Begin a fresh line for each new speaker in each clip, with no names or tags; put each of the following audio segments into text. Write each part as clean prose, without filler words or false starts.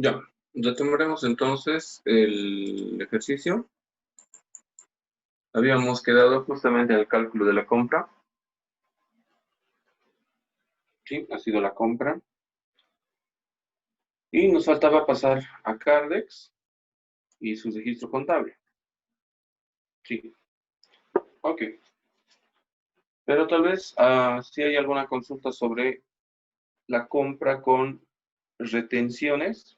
Ya, retomaremos entonces el ejercicio. Habíamos quedado justamente en el cálculo de la compra. Sí, ha sido la compra. Y nos faltaba pasar a Cardex y su registro contable. Sí, ok. Pero tal vez si hay alguna consulta sobre la compra con retenciones,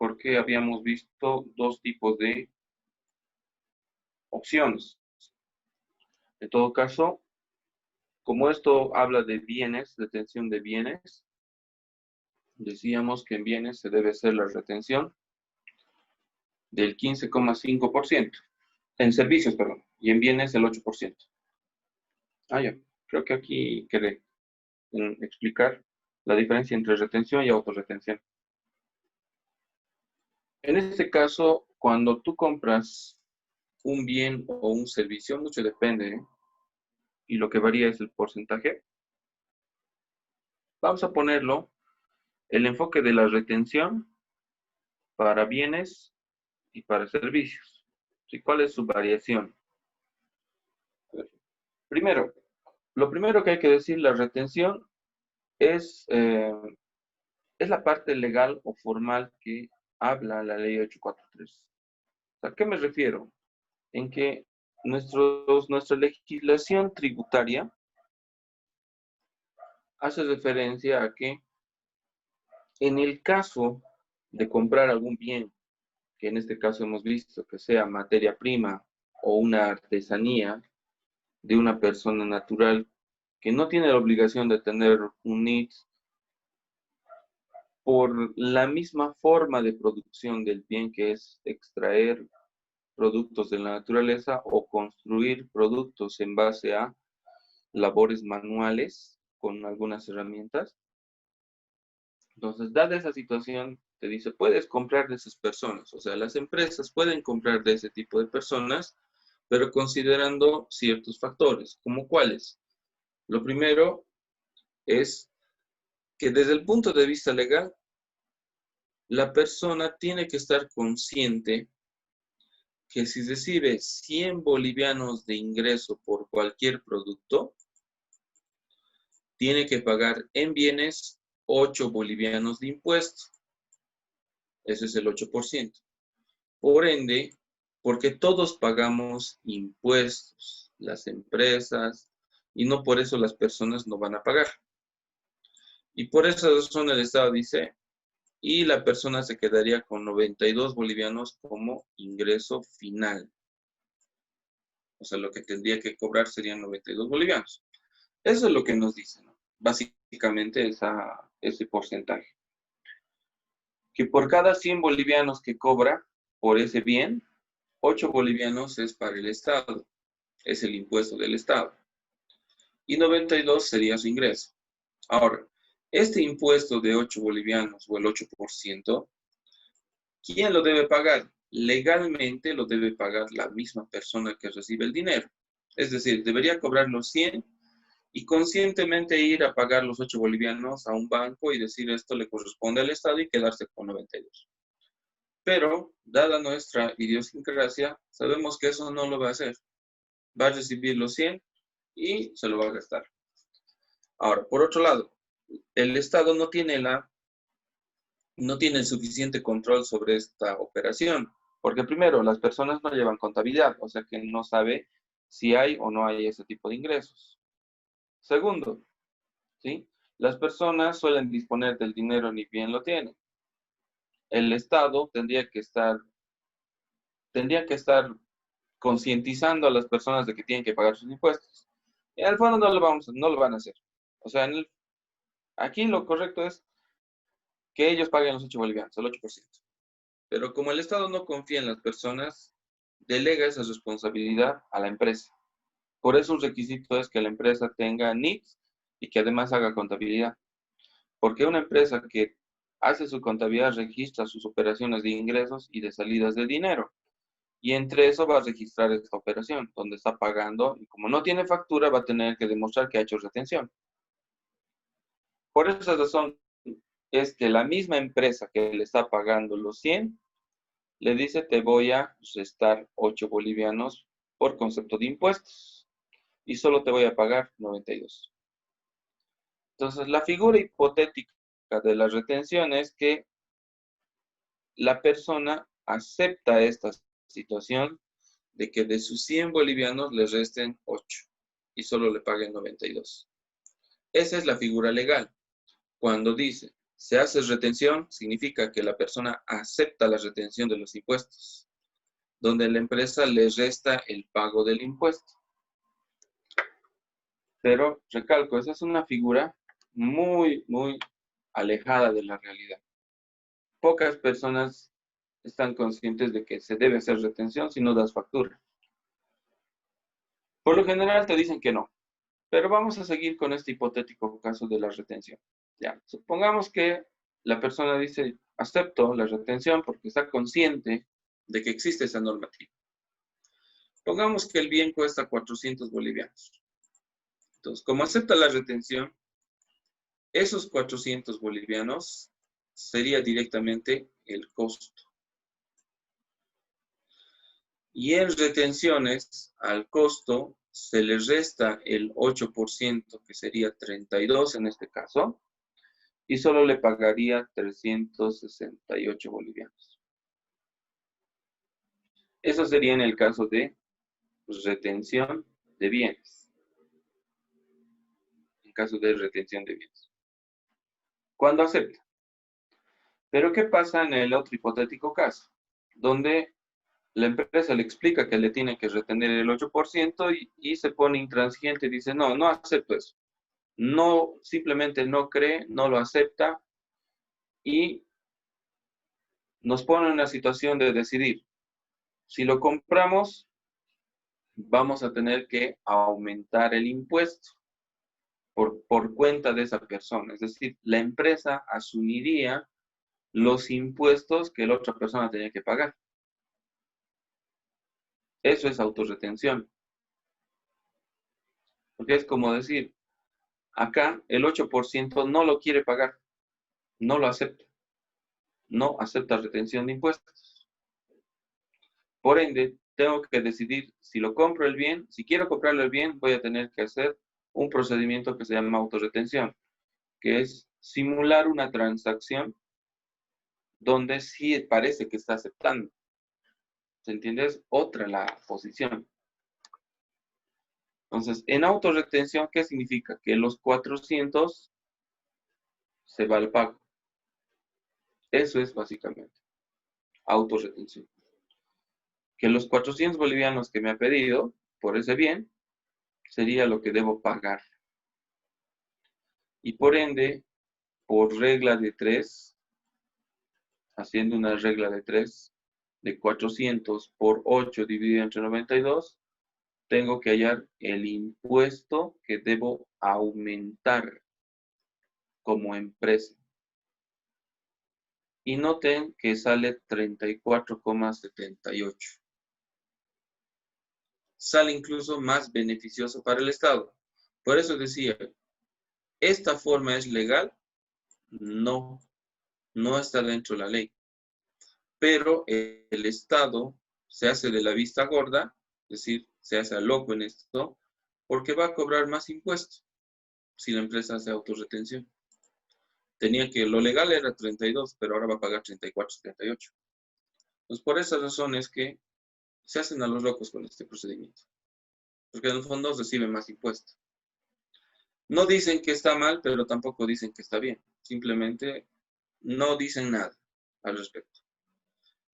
porque habíamos visto dos tipos de opciones. En todo caso, como esto habla de bienes, retención de bienes, decíamos que en bienes se debe hacer la retención del 15,5%. En servicios, perdón, y en bienes el 8%. Ya, creo que aquí quedé en explicar la diferencia entre retención y autorretención. En este caso, cuando tú compras un bien o un servicio, mucho depende, ¿eh? Y lo que varía es el porcentaje. Vamos a ponerlo el enfoque de la retención para bienes y para servicios. ¿Sí? ¿Cuál es su variación? Primero, lo primero que hay que decir, la retención es, eh, es la parte legal o formal que habla la ley 843. ¿A qué me refiero? En que nuestra legislación tributaria hace referencia a que en el caso de comprar algún bien, que en este caso hemos visto que sea materia prima o una artesanía de una persona natural que no tiene la obligación de tener un NITS, por la misma forma de producción del bien que es extraer productos de la naturaleza o construir productos en base a labores manuales con algunas herramientas. Entonces, dada esa situación, te dice, puedes comprar de esas personas. O sea, las empresas pueden comprar de ese tipo de personas, pero considerando ciertos factores, como cuáles. Lo primero es que desde el punto de vista legal, la persona tiene que estar consciente que si recibe 100 bolivianos de ingreso por cualquier producto, tiene que pagar en bienes 8 bolivianos de impuestos. Ese es el 8%. Por ende, porque todos pagamos impuestos, las empresas, y no por eso las personas no van a pagar. Y por esa razón el Estado dice, y la persona se quedaría con 92 bolivianos como ingreso final. O sea, lo que tendría que cobrar serían 92 bolivianos. Eso es lo que nos dice, ¿no? Básicamente ese porcentaje. Que por cada 100 bolivianos que cobra por ese bien, 8 bolivianos es para el Estado, es el impuesto del Estado. Y 92 sería su ingreso. Ahora, este impuesto de 8 bolivianos o el 8%, ¿quién lo debe pagar? Legalmente lo debe pagar la misma persona que recibe el dinero. Es decir, debería cobrar los 100 y conscientemente ir a pagar los 8 bolivianos a un banco y decir esto le corresponde al Estado y quedarse con 92. Pero, dada nuestra idiosincrasia, sabemos que eso no lo va a hacer. Va a recibir los 100 y se lo va a gastar. Ahora, por otro lado, el Estado no tiene el suficiente control sobre esta operación, porque primero, las personas no llevan contabilidad, o sea que no sabe si hay o no hay ese tipo de ingresos. Segundo, ¿sí? Las personas suelen disponer del dinero ni bien lo tienen. El Estado tendría que estar concientizando a las personas de que tienen que pagar sus impuestos. Y al fondo no lo van a hacer. O sea, aquí lo correcto es que ellos paguen los 8 bolivianos, el 8%. Pero como el Estado no confía en las personas, delega esa responsabilidad a la empresa. Por eso un requisito es que la empresa tenga NITS y que además haga contabilidad. Porque una empresa que hace su contabilidad registra sus operaciones de ingresos y de salidas de dinero. Y entre eso va a registrar esta operación, donde está pagando, y como no tiene factura, va a tener que demostrar que ha hecho retención. Por esa razón, es que la misma empresa que le está pagando los 100, le dice, te voy a restar 8 bolivianos por concepto de impuestos y solo te voy a pagar 92. Entonces, la figura hipotética de la retención es que la persona acepta esta situación de que de sus 100 bolivianos le resten 8 y solo le paguen 92. Esa es la figura legal. Cuando dice se hace retención, significa que la persona acepta la retención de los impuestos, donde la empresa le resta el pago del impuesto. Pero, recalco, esa es una figura muy, muy alejada de la realidad. Pocas personas están conscientes de que se debe hacer retención si no das factura. Por lo general te dicen que no, pero vamos a seguir con este hipotético caso de la retención. Ya, supongamos que la persona dice, acepto la retención porque está consciente de que existe esa normativa. Pongamos que el bien cuesta 400 bolivianos. Entonces, como acepta la retención, esos 400 bolivianos sería directamente el costo. Y en retenciones, al costo se le resta el 8%, que sería 32 en este caso, y solo le pagaría 368 bolivianos. Eso sería en el caso de retención de bienes. En caso de retención de bienes. Cuando acepta. Pero ¿qué pasa en el otro hipotético caso? Donde la empresa le explica que le tiene que retener el 8% y se pone intransigente y dice, no, no acepto eso. No, simplemente no cree, no lo acepta y nos pone en una situación de decidir. Si lo compramos, vamos a tener que aumentar el impuesto por cuenta de esa persona. Es decir, la empresa asumiría los impuestos que la otra persona tenía que pagar. Eso es autorretención. Porque es como decir, acá el 8% no lo quiere pagar, no lo acepta. No acepta retención de impuestos. Por ende, tengo que decidir si lo compro el bien. Si quiero comprarlo el bien, voy a tener que hacer un procedimiento que se llama autorretención, que es simular una transacción donde sí parece que está aceptando. ¿Se entiende? Es otra la posición. Entonces, en autorretención, ¿qué significa? Que los 400 se va al pago. Eso es básicamente autorretención. Que los 400 bolivianos que me ha pedido por ese bien sería lo que debo pagar. Y por ende, por regla de 3, haciendo una regla de 3, de 400 por 8 dividido entre 92, tengo que hallar el impuesto que debo aumentar como empresa. Y noten que sale 34,78. Sale incluso más beneficioso para el Estado. Por eso decía, ¿esta forma es legal? No, no está dentro de la ley. Pero el Estado se hace de la vista gorda, es decir, se hace loco en esto, porque va a cobrar más impuestos si la empresa hace autorretención. Tenía que, lo legal era 32, pero ahora va a pagar 34,78. Entonces, por esa razón es que se hacen a los locos con este procedimiento. Porque en el fondo reciben más impuestos. No dicen que está mal, pero tampoco dicen que está bien. Simplemente no dicen nada al respecto.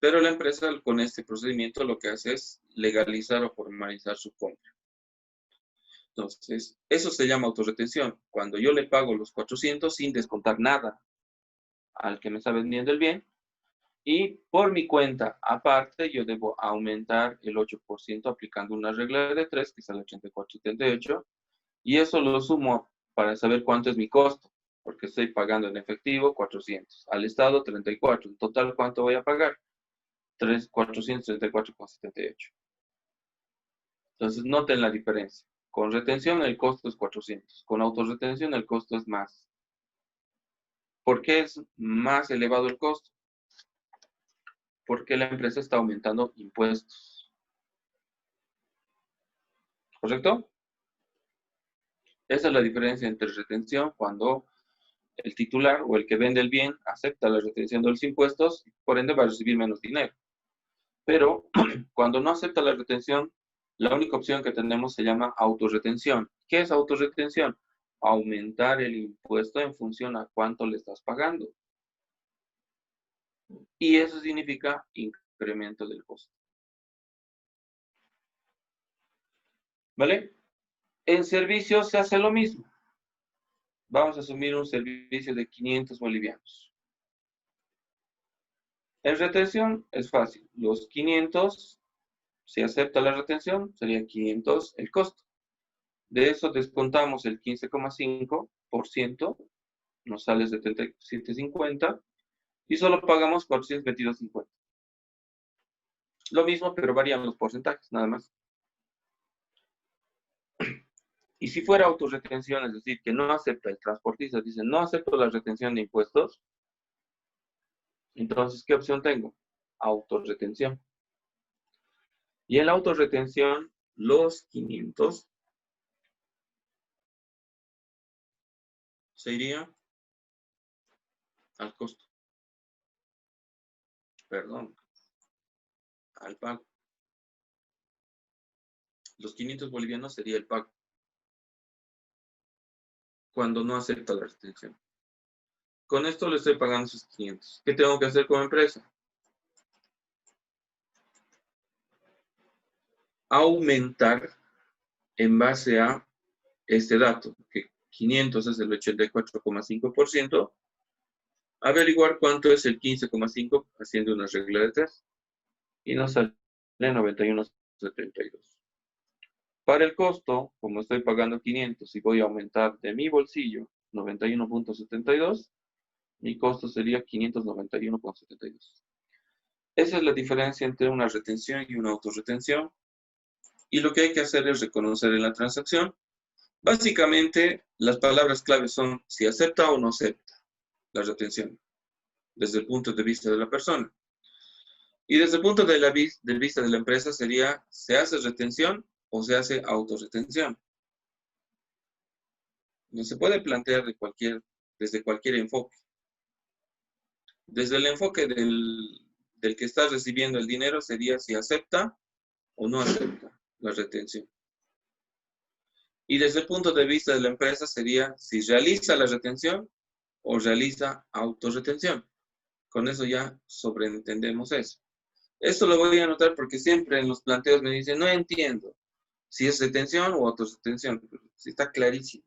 Pero la empresa con este procedimiento lo que hace es legalizar o formalizar su compra. Entonces, eso se llama autorretención. Cuando yo le pago los 400 sin descontar nada al que me está vendiendo el bien, y por mi cuenta, aparte, yo debo aumentar el 8% aplicando una regla de 3, que sale 84,78, y eso lo sumo para saber cuánto es mi costo, porque estoy pagando en efectivo 400, al Estado 34, en total, ¿cuánto voy a pagar? 434,78. Entonces, noten la diferencia. Con retención el costo es 400, con autorretención el costo es más. ¿Por qué es más elevado el costo? Porque la empresa está aumentando impuestos. ¿Correcto? Esa es la diferencia entre retención cuando el titular o el que vende el bien acepta la retención de los impuestos, por ende va a recibir menos dinero. Pero cuando no acepta la retención, la única opción que tenemos se llama autorretención. ¿Qué es autorretención? Aumentar el impuesto en función a cuánto le estás pagando. Y eso significa incremento del costo. ¿Vale? En servicios se hace lo mismo. Vamos a asumir un servicio de 500 bolivianos. En retención es fácil. Los 500, si acepta la retención, sería 500 el costo. De eso descontamos el 15,5%, nos sale 77,50 y solo pagamos 422,50. Lo mismo, pero varían los porcentajes, nada más. Y si fuera autorretención, es decir, que no acepta el transportista, dice, no acepto la retención de impuestos, entonces, ¿qué opción tengo? Autorretención. Y en la autorretención, los 500 se iría al costo. Perdón, al pago. Los 500 bolivianos sería el pago cuando no acepta la retención. Con esto le estoy pagando sus 500. ¿Qué tengo que hacer como empresa? Aumentar en base a este dato, que 500 es el 84,5%, averiguar cuánto es el 15,5 haciendo una regla de 3 y nos sale 91,72. Para el costo, como estoy pagando 500 y voy a aumentar de mi bolsillo 91,72, mi costo sería 591,72. Esa es la diferencia entre una retención y una autorretención. Y lo que hay que hacer es reconocer en la transacción. Básicamente, las palabras claves son si acepta o no acepta la retención, desde el punto de vista de la persona. Y desde el punto de vista de la empresa sería, ¿se hace retención o se hace autorretención? No se puede plantear desde cualquier enfoque. Desde el enfoque del que está recibiendo el dinero sería si acepta o no acepta la retención. Y desde el punto de vista de la empresa sería si realiza la retención o realiza autorretención. Con eso ya sobreentendemos eso. Esto lo voy a anotar porque siempre en los planteos me dicen, no entiendo si es retención o autorretención. Si está clarísimo.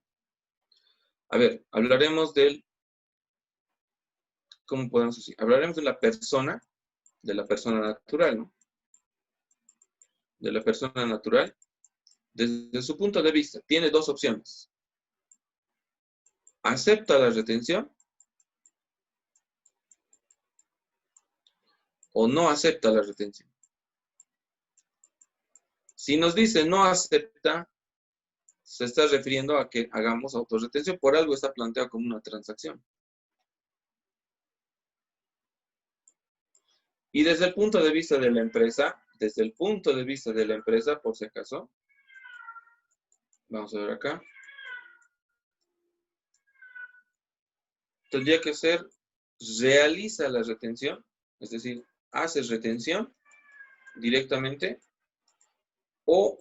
A ver, hablaremos ¿cómo podemos decir? Hablaremos de la persona natural, ¿no? De la persona natural. Desde su punto de vista, tiene dos opciones. ¿Acepta la retención o no acepta la retención? Si nos dice no acepta, se está refiriendo a que hagamos autorretención. Por algo está planteado como una transacción. Y desde el punto de vista de la empresa, por si acaso, vamos a ver acá, tendría que ser realiza la retención, es decir, hace retención directamente o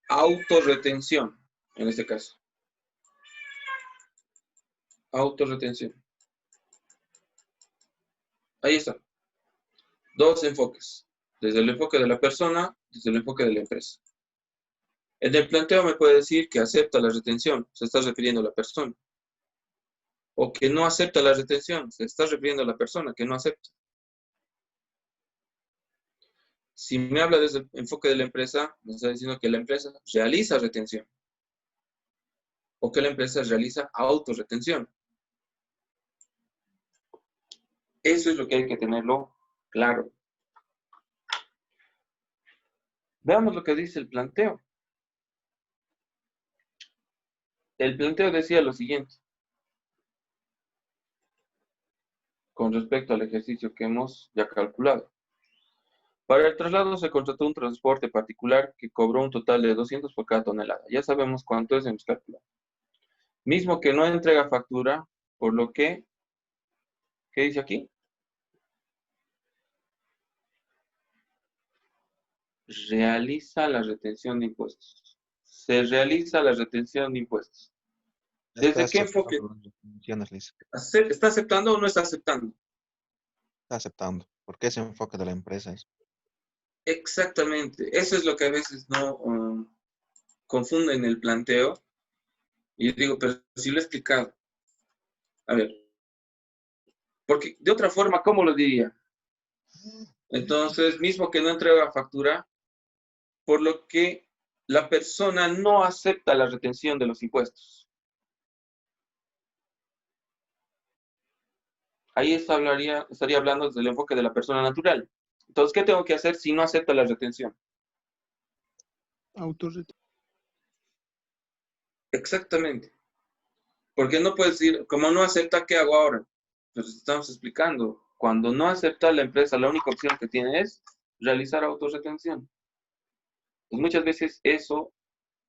autorretención, en este caso. Autorretención. Ahí está. Dos enfoques. Desde el enfoque de la persona, desde el enfoque de la empresa. En el planteo me puede decir que acepta la retención, se está refiriendo a la persona. O que no acepta la retención, se está refiriendo a la persona que no acepta. Si me habla desde el enfoque de la empresa, me está diciendo que la empresa realiza retención. O que la empresa realiza autorretención. Eso es lo que hay que tenerlo claro. Veamos lo que dice el planteo. El planteo decía lo siguiente. con respecto al ejercicio que hemos ya calculado. Para el traslado se contrató un transporte particular que cobró un total de 200 por cada tonelada. Ya sabemos cuánto es, hemos calculado. Mismo que no entrega factura, por lo que, ¿qué dice aquí? Realiza la retención de impuestos. Se realiza la retención de impuestos.
Está
¿Desde qué enfoque?
aceptando las retenciones, Liz.
¿Está aceptando o no está aceptando?
Está aceptando. Porque ese enfoque de la empresa es.
Exactamente. Eso es lo que a veces no confunden el planteo. Y yo digo, pero si lo he explicado. A ver, porque de otra forma, ¿cómo lo diría? Entonces, mismo que no entrega factura, por lo que la persona no acepta la retención de los impuestos. Ahí estaría hablando desde el enfoque de la persona natural. Entonces, ¿qué tengo que hacer si no acepta la retención?
Autorretención.
Exactamente. Porque no puedes decir, como no acepta, ¿qué hago ahora? Pues estamos explicando. Cuando no acepta la empresa, la única opción que tiene es realizar autorretención. Pues muchas veces eso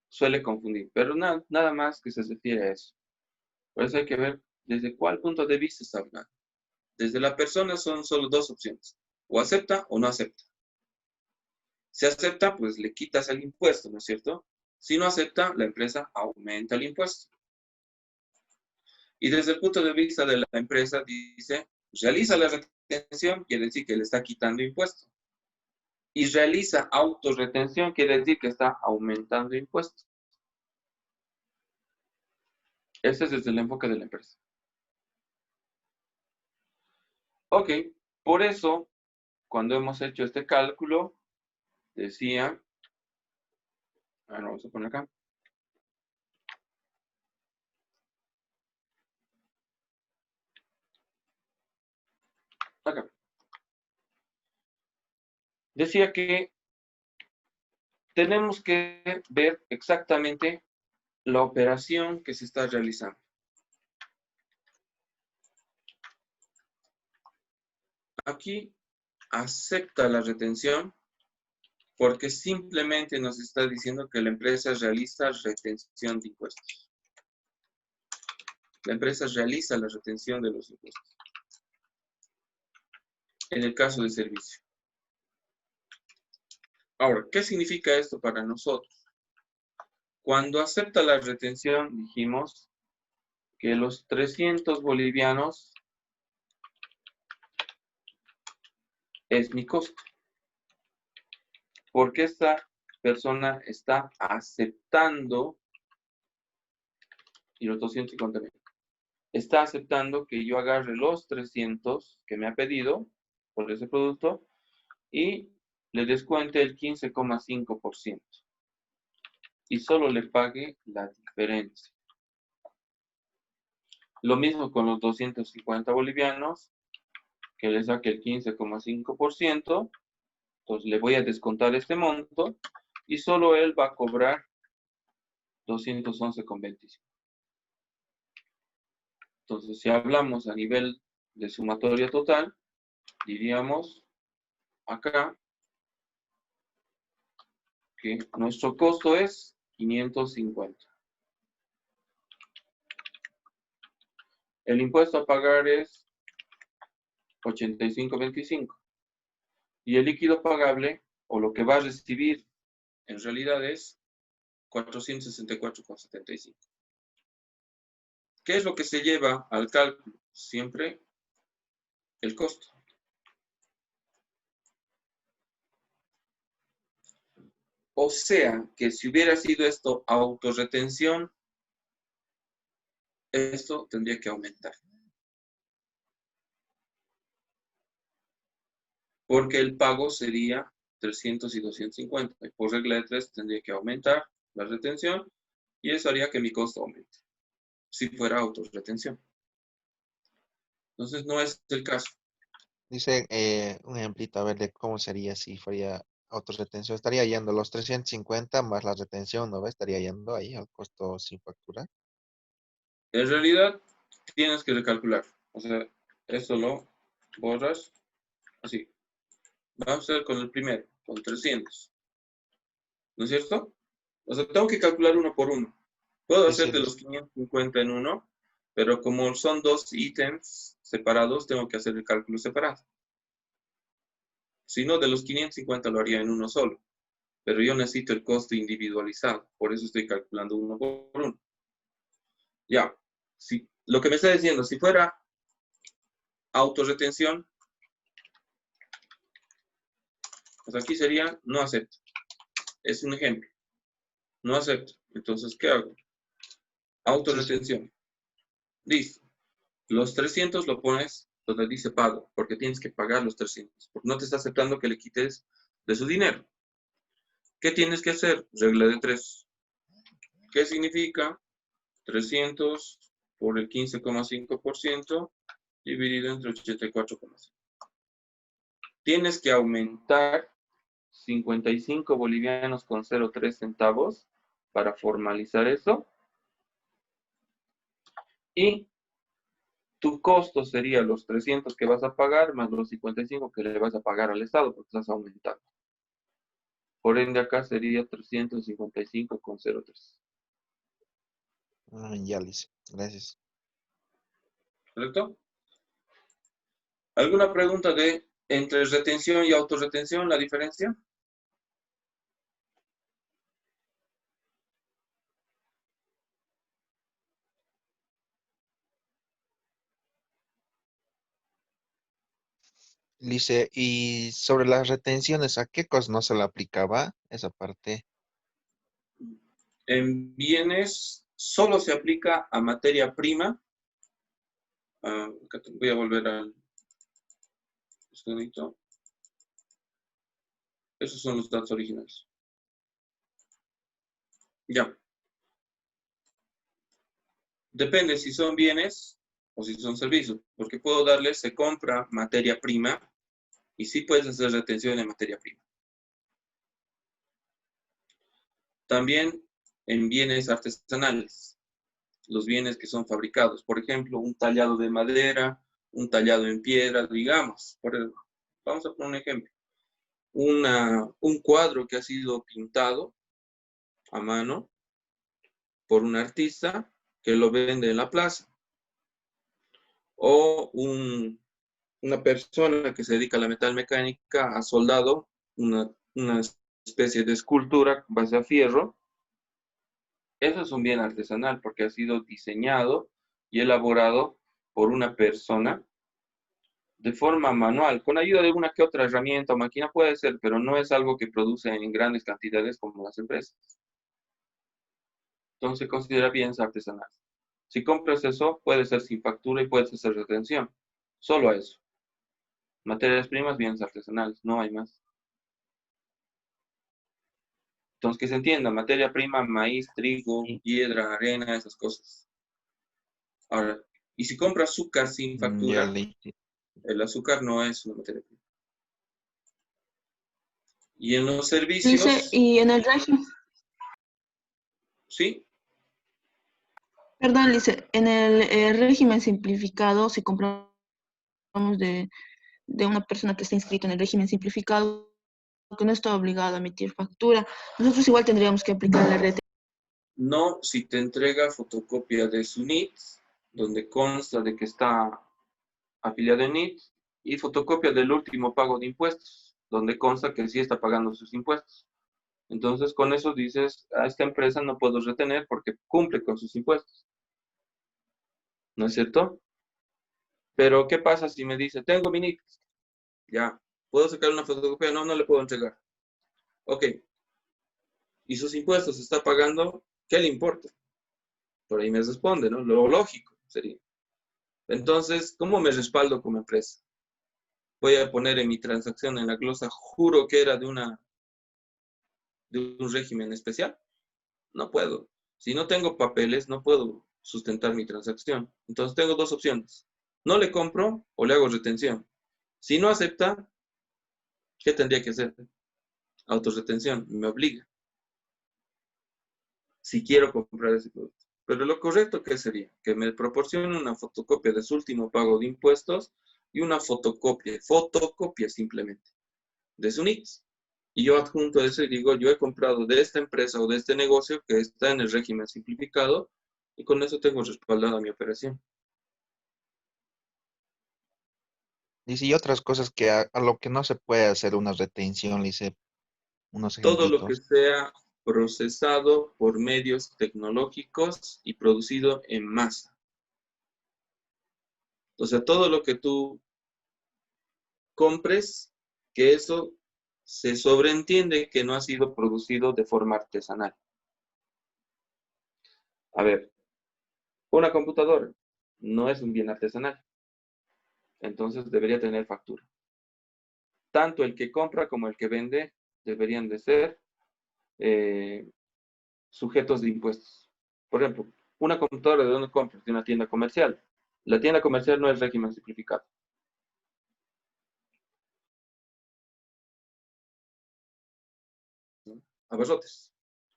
suele confundir, pero nada más que se refiere a eso. Por eso hay que ver desde cuál punto de vista está hablando. Desde la persona son solo dos opciones, o acepta o no acepta. Si acepta, pues le quitas el impuesto, ¿no es cierto? Si no acepta, la empresa aumenta el impuesto. Y desde el punto de vista de la empresa, dice, realiza la retención, quiere decir que le está quitando impuesto. Y realiza autorretención, quiere decir que está aumentando impuesto. Ese es desde el enfoque de la empresa. Ok, por eso, cuando hemos hecho este cálculo, decía, ahora vamos a poner acá. Acá. Decía que tenemos que ver exactamente la operación que se está realizando. Aquí acepta la retención porque simplemente nos está diciendo que la empresa realiza retención de impuestos. La empresa realiza la retención de los impuestos. En el caso de servicio. Ahora, ¿qué significa esto para nosotros? Cuando acepta la retención, dijimos que los 300 bolivianos es mi costo. Porque esta persona está aceptando, y los 250,000, está aceptando que yo agarre los 300 que me ha pedido por ese producto y le descuente el 15,5% y solo le pague la diferencia. Lo mismo con los 250 bolivianos, que le saque el 15,5%, entonces le voy a descontar este monto y solo él va a cobrar 211,25. Entonces, si hablamos a nivel de sumatoria total, diríamos acá que nuestro costo es 550. El impuesto a pagar es 85,25. Y el líquido pagable, o lo que va a recibir, en realidad es 464,75. ¿Qué es lo que se lleva al cálculo? Siempre el costo. O sea, que si hubiera sido esto autorretención, esto tendría que aumentar. Porque el pago sería 300 y 250. Y por regla de 3 tendría que aumentar la retención y eso haría que mi costo aumente, si fuera autorretención. Entonces no es el caso.
Dice un ejemplito, a ver, de cómo sería si fuera autorretención. Estaría yendo los 350 más la retención, ¿no ves? Estaría yendo ahí al costo sin factura.
En realidad tienes que recalcular. O sea, eso lo borras, así. Vamos a hacer con el primero, con 300. ¿No es cierto? O sea, tengo que calcular uno por uno. Puedo
Sí,
hacer
sí,
de los 550 en uno, pero como son dos ítems separados, tengo que hacer el cálculo separado. Si no, de los 550 lo haría en uno solo. Pero yo necesito el costo individualizado. Por eso estoy calculando uno por uno. Ya. Si, lo que me está diciendo, si fuera autorretención, pues aquí sería no acepto. Es un ejemplo. No acepto. Entonces, ¿qué hago?
sí, sí.
Autorretención. Listo. Los 300 lo pones donde dice pago, porque tienes que pagar los 300. Porque no te está aceptando que le quites de su dinero. ¿Qué tienes que hacer? Regla de 3. ¿Qué significa? 300 por el 15,5% dividido entre 84,5. Tienes que aumentar 55 bolivianos con 0,3 centavos para formalizar eso. Y tu costo sería los 300 que vas a pagar más los 55 que le vas a pagar al Estado porque estás aumentando. Por ende, acá sería 355,03.
Ya, Lice. Gracias.
¿Correcto? ¿Alguna pregunta de entre retención y autorretención, la diferencia?
Lice, y sobre las retenciones, ¿a qué cosas no se le aplicaba esa parte?
En bienes solo se aplica a materia prima. Voy a volver al escudito. Esos son los datos originales. Ya. Depende si son bienes o si son servicios, porque puedo darle, se compra materia prima y sí puedes hacer retención en materia prima. También en bienes artesanales, los bienes que son fabricados, por ejemplo, un tallado de madera, un tallado en piedra, digamos. Vamos a poner un ejemplo. Un cuadro que ha sido pintado a mano por un artista que lo vende en la plaza. O una persona que se dedica a la metalmecánica ha soldado una especie de escultura base a fierro. Eso es un bien artesanal porque ha sido diseñado y elaborado por una persona de forma manual, con ayuda de una que otra herramienta o máquina puede ser, pero no es algo que produce en grandes cantidades como las empresas. Entonces se considera bienes artesanales. Si compras eso, puede ser sin factura y puedes hacer retención. Solo a eso. Materias primas, bienes artesanales, no hay más. Entonces, que se entienda, materia prima, maíz, trigo,
Sí.
piedra, arena, esas cosas. Ahora, y si compras azúcar sin
Ya,
factura,
Lice.
el azúcar no es una materia prima. Y en los
Dice,
servicios,
y en el régimen,
sí,
perdón, dice, en el régimen simplificado, si compramos de, de una persona que está inscrita en el régimen simplificado, que no está obligado a emitir factura, nosotros igual tendríamos que aplicar la red.
no si te entrega fotocopia de su NIT, donde consta de que está afiliado en NIT, y fotocopia del último pago de impuestos, donde consta que sí está pagando sus impuestos. Entonces, con eso dices, a esta empresa no puedo retener porque cumple con sus impuestos. ¿No es cierto? Pero, ¿qué pasa si me dice, tengo mi NIT? Ya, ¿puedo sacar una fotocopia? No, no le puedo entregar. Ok, ¿y sus impuestos está pagando? ¿Qué le importa? Por ahí me responde, ¿no? Lo lógico sería. Entonces, ¿cómo me respaldo como empresa? Voy a poner en mi transacción en la glosa, juro que era de un régimen especial. No puedo. Si no tengo papeles, no puedo sustentar mi transacción. Entonces tengo dos opciones. No le compro o le hago retención. Si no acepta, ¿qué tendría que hacer? Autorretención. Me obliga. Si quiero comprar ese producto. Pero lo correcto, ¿qué sería? Que me proporcione una fotocopia de su último pago de impuestos y una fotocopia simplemente, de su NITS. Y yo adjunto eso y digo, yo he comprado de esta empresa o de este negocio que está en el régimen simplificado y con eso tengo respaldada mi operación.
Dice, y otras cosas que a lo que no se puede hacer una retención, le hice unos
Todo lo que
ejemplitos.
sea procesado por medios tecnológicos y producido en masa. O sea, todo lo que tú compres, que eso se sobreentiende que no ha sido producido de forma artesanal. A ver, una computadora no es un bien artesanal, entonces debería tener factura. Tanto el que compra como el que vende deberían de ser sujetos de impuestos. Por ejemplo, una computadora, ¿de dónde compras? De una tienda comercial. La tienda comercial no es régimen simplificado. Abarrotes,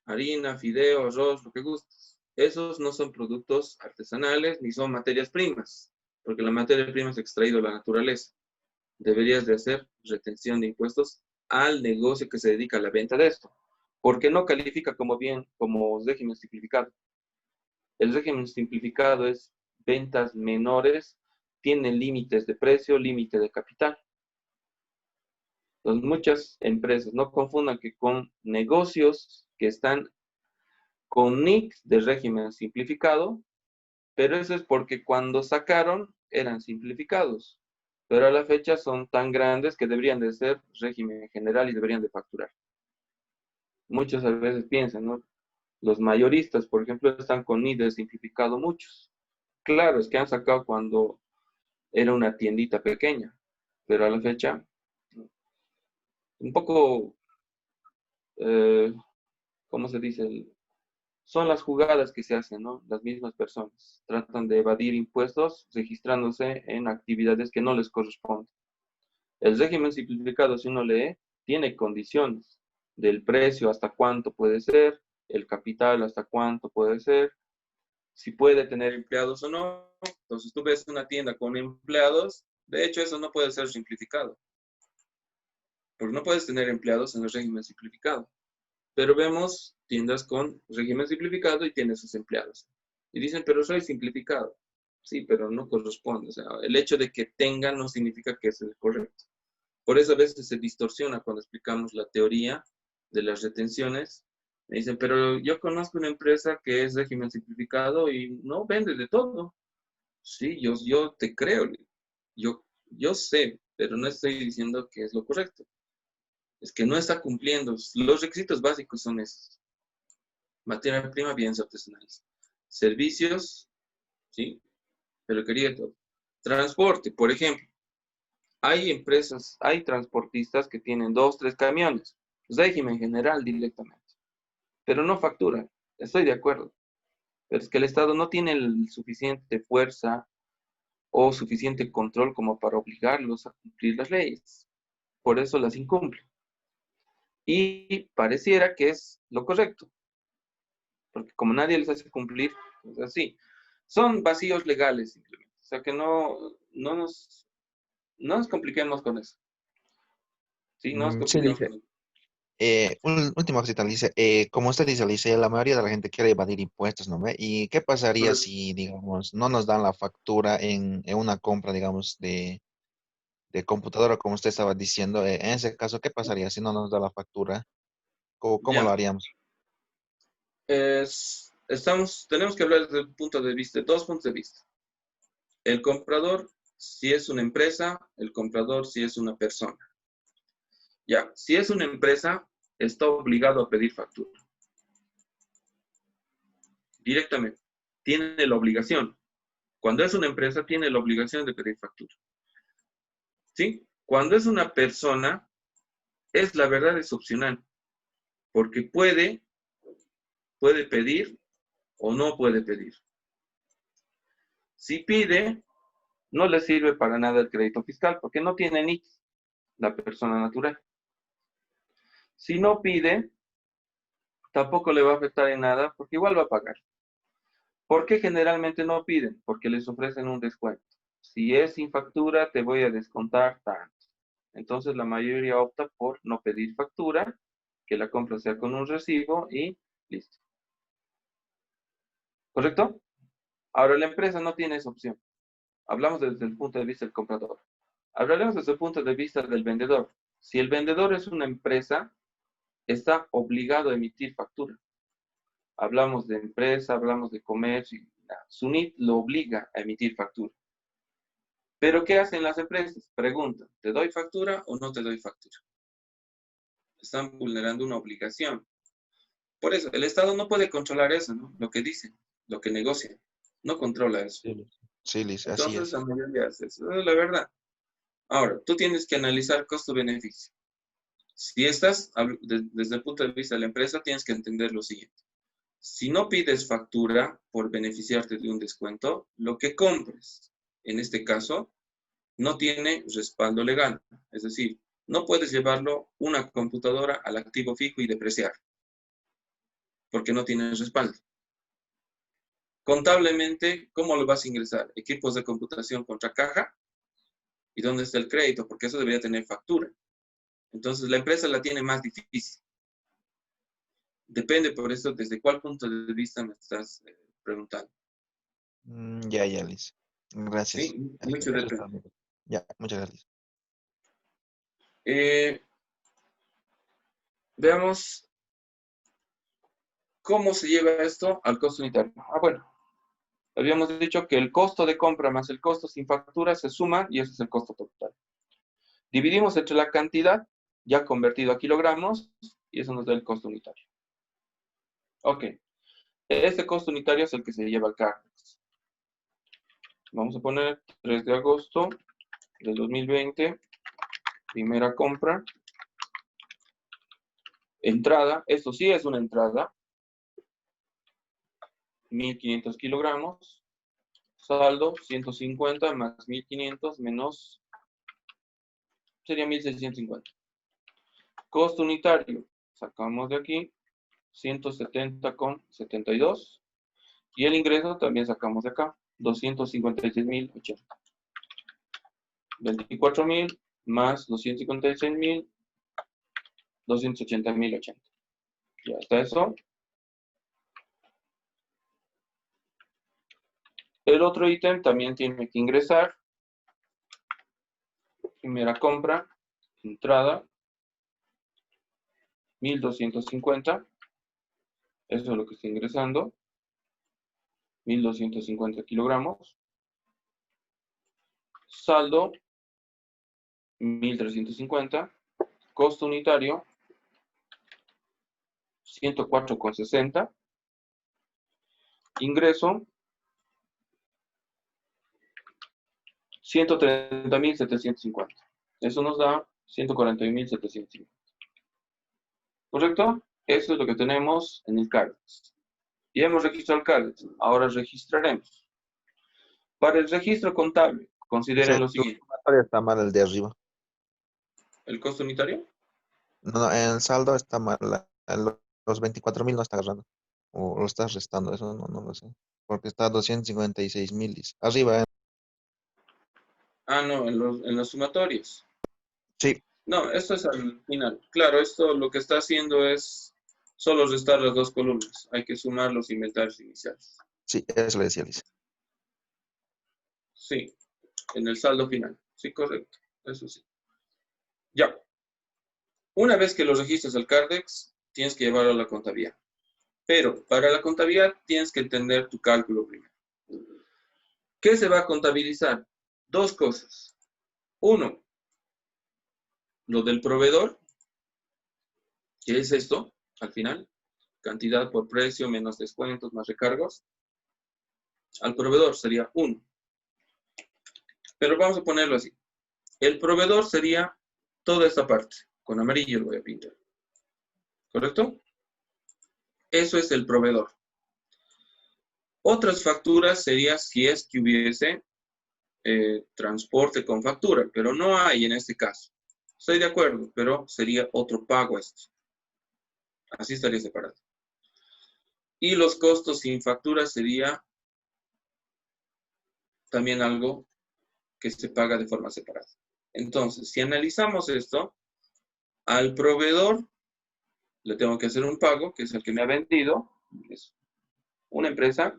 harina, fideo, arroz, lo que gustes. Esos no son productos artesanales ni son materias primas, porque la materia prima es extraída de la naturaleza. Deberías de hacer retención de impuestos al negocio que se dedica a la venta de esto, porque no califica como bien, como régimen simplificado. El régimen simplificado es ventas menores, tiene límites de precio, límite de capital. Entonces, muchas empresas no confundan que con negocios que están con NIC de régimen simplificado, pero eso es porque cuando sacaron eran simplificados, pero a la fecha son tan grandes que deberían de ser régimen general y deberían de facturar. Muchos a veces piensan, ¿no? Los mayoristas, por ejemplo, están con NIC de simplificado muchos. Claro, es que han sacado cuando era una tiendita pequeña, pero a la fecha, un poco, eh, ¿cómo se dice? Son las jugadas que se hacen, ¿no? Las mismas personas tratan de evadir impuestos registrándose en actividades que no les corresponden. El régimen simplificado, si uno lee, tiene condiciones del precio hasta cuánto puede ser, el capital hasta cuánto puede ser, si puede tener empleados o no. Entonces tú ves una tienda con empleados, de hecho eso no puede ser simplificado, porque no puedes tener empleados en el régimen simplificado. Pero vemos tiendas con régimen simplificado y tienen sus empleados. Y dicen, pero soy simplificado. Sí, pero no corresponde. O sea, el hecho de que tengan no significa que es el correcto. Por eso a veces se distorsiona cuando explicamos la teoría de las retenciones. Me dicen, pero yo conozco una empresa que es régimen simplificado y no vende de todo. Sí, yo te creo. Yo sé, pero no estoy diciendo que es lo correcto. Es que no está cumpliendo. Los requisitos básicos son estos. Materia prima, bienes artesanales. Servicios, ¿sí? Peluquería y todo. Transporte, por ejemplo. Hay empresas, hay transportistas que tienen 2, 3 camiones. Régimen general directamente. Pero no facturan. Estoy de acuerdo. Pero es que el Estado no tiene el suficiente fuerza o suficiente control como para obligarlos a cumplir las leyes. Por eso las incumple. Y pareciera que es lo correcto. Porque como nadie les hace cumplir, pues así. Son vacíos legales simplemente. O sea que no nos compliquemos con eso. Sí, no nos
Sí,
compliquemos
dice.
con eso.
Última cosita, dice, como usted dice, dice, la mayoría de la gente quiere evadir impuestos, ¿no ve? ¿Y qué pasaría
Correcto.
si, digamos, no nos dan la factura en una compra, digamos, de computadora, como usted estaba diciendo? En ese caso, ¿qué pasaría si no nos da la factura? ¿Cómo lo
Ya.
haríamos?
Tenemos que hablar desde el punto de vista, dos puntos de vista. El comprador, si es una empresa, el comprador, si es una persona. Ya, si es una empresa, está obligado a pedir factura. Directamente. Tiene la obligación. Cuando es una empresa, tiene la obligación de pedir factura. ¿Sí? Cuando es una persona, la verdad es opcional. Porque puede pedir o no puede pedir. Si pide, no le sirve para nada el crédito fiscal porque no tiene NIC, la persona natural. Si no pide, tampoco le va a afectar en nada porque igual va a pagar. ¿Por qué generalmente no piden? Porque les ofrecen un descuento. Si es sin factura, te voy a descontar tanto. Entonces la mayoría opta por no pedir factura, que la compra sea con un recibo y listo. ¿Correcto? Ahora la empresa no tiene esa opción. Hablamos desde el punto de vista del comprador. Hablaremos desde el punto de vista del vendedor. Si el vendedor es una empresa, está obligado a emitir factura. Hablamos de empresa, hablamos de comercio. SUNIT lo obliga a emitir factura. ¿Pero qué hacen las empresas? Preguntan, ¿te doy factura o no te doy factura? Están vulnerando una obligación. Por eso, el Estado no puede controlar eso, ¿no? Lo que dicen, lo que negocian. No controla eso.
Sí, Liz. Sí, Liz, así
Entonces,
es.
la mayoría hace eso. Esa es la verdad. Ahora, tú tienes que analizar costo-beneficio. Si estás, desde el punto de vista de la empresa, tienes que entender lo siguiente. Si no pides factura por beneficiarte de un descuento, lo que compres, en este caso, no tiene respaldo legal. Es decir, no puedes llevarlo una computadora al activo fijo y depreciar, porque no tiene respaldo. Contablemente, ¿cómo lo vas a ingresar? Equipos de computación contra caja. ¿Y dónde está el crédito? Porque eso debería tener factura. Entonces, la empresa la tiene más difícil. Depende por eso desde cuál punto de vista me estás preguntando.
Ya, ya, Liz. Gracias.
Sí,
Eso,
mucho
eso
depende.
está bien. Ya, muchas gracias.
Veamos cómo se lleva esto al costo unitario. Bueno, habíamos dicho que el costo de compra más el costo sin factura se suma y ese es el costo total. Dividimos entre la cantidad ya convertido a kilogramos y eso nos da el costo unitario. Ok, este costo unitario es el que se lleva al CARDEX. Vamos a poner 3 de agosto del 2020, primera compra, entrada, esto sí es una entrada, 1500 kilogramos, saldo 150 más 1500 menos, sería 1650. Costo unitario, sacamos de aquí 170,72 y el ingreso también sacamos de acá, 256.080. 24.000 más 256.000, 280.080. Ya está eso. El otro ítem también tiene que ingresar. Primera compra, entrada, 1.250. Eso es lo que está ingresando. 1.250 kilogramos. Saldo, 1.350. Costo unitario, 104,60. Ingreso, 130.750. Eso nos da 141.750. ¿Correcto? Eso es lo que tenemos en el CARDEX. Ya hemos registrado el CARDEX. Ahora registraremos. Para el registro contable, consideren lo siguiente.
Está mal el de arriba.
¿El costo unitario?
No, en el saldo está mal. Los 24.000 no está agarrando. O lo estás restando, eso no lo sé. Porque está 256.000. Arriba,
Ah, no, en los sumatorios.
sí,
No, esto es al final. Claro, esto lo que está haciendo es solo restar las dos columnas. Hay que sumar los inventarios iniciales.
sí, eso le decía Liz.
Sí, en el saldo final. Sí, correcto. Eso sí. Ya. Una vez que lo registres al CARDEX, tienes que llevarlo a la contabilidad. Pero para la contabilidad tienes que entender tu cálculo primero. ¿Qué se va a contabilizar? Dos cosas. Uno, lo del proveedor, que es esto, al final, cantidad por precio menos descuentos más recargos. Al proveedor sería 1. Pero vamos a ponerlo así. El proveedor sería toda esta parte. Con amarillo lo voy a pintar. ¿Correcto? Eso es el proveedor. Otras facturas sería si es que hubiese transporte con factura, pero no hay en este caso. Estoy de acuerdo, pero sería otro pago esto. Así estaría separado. Y los costos sin factura sería también algo que se paga de forma separada. Entonces, si analizamos esto, al proveedor le tengo que hacer un pago, que es el que me ha vendido, es una empresa,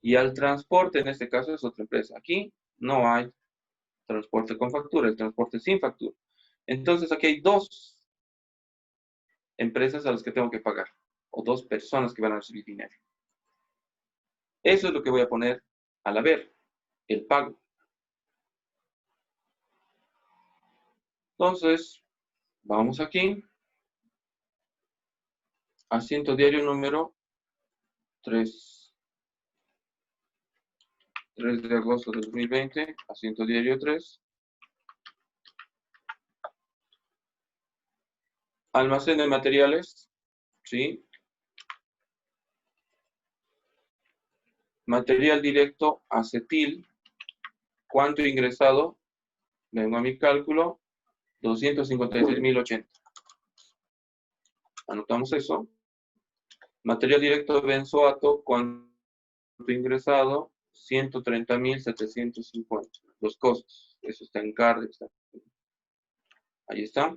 y al transporte, en este caso, es otra empresa. Aquí no hay transporte con factura, el transporte sin factura. Entonces, aquí hay dos empresas a las que tengo que pagar, o dos personas que van a recibir dinero. Eso es lo que voy a poner al haber, el pago. Entonces, vamos aquí. Asiento diario número 3. 3 de agosto de 2020. Asiento diario 3. Almacén de materiales. ¿Sí? Material directo, acetil. ¿Cuánto ingresado? Vengo a mi cálculo. 256.080. Anotamos eso. Material directo benzoato, ¿cuánto ingresado? 130.750. Los costos. Eso está en CARD. Ahí está.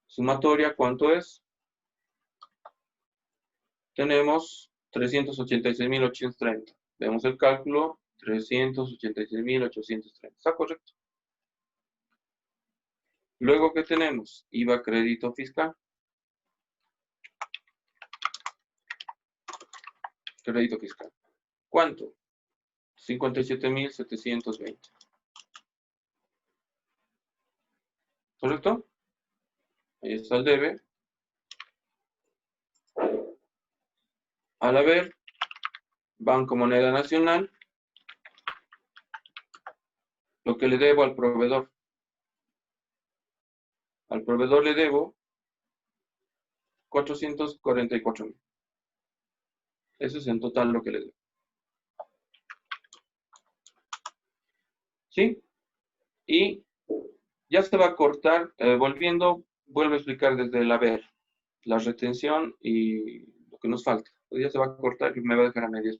Sumatoria, ¿cuánto es? Tenemos 386.830. Vemos el cálculo. 386.830. ¿Está correcto? Luego, ¿qué tenemos? IVA, crédito fiscal. Crédito fiscal. ¿Cuánto? 57.720. ¿Correcto? Ahí está el debe. Al haber, Banco Moneda Nacional, lo que le debo al proveedor. Al proveedor le debo 444.000. Eso es en total lo que le debo. ¿Sí? Y ya se va a cortar, vuelvo a explicar desde el haber, la retención y lo que nos falta. Pues ya se va a cortar y me va a dejar a medias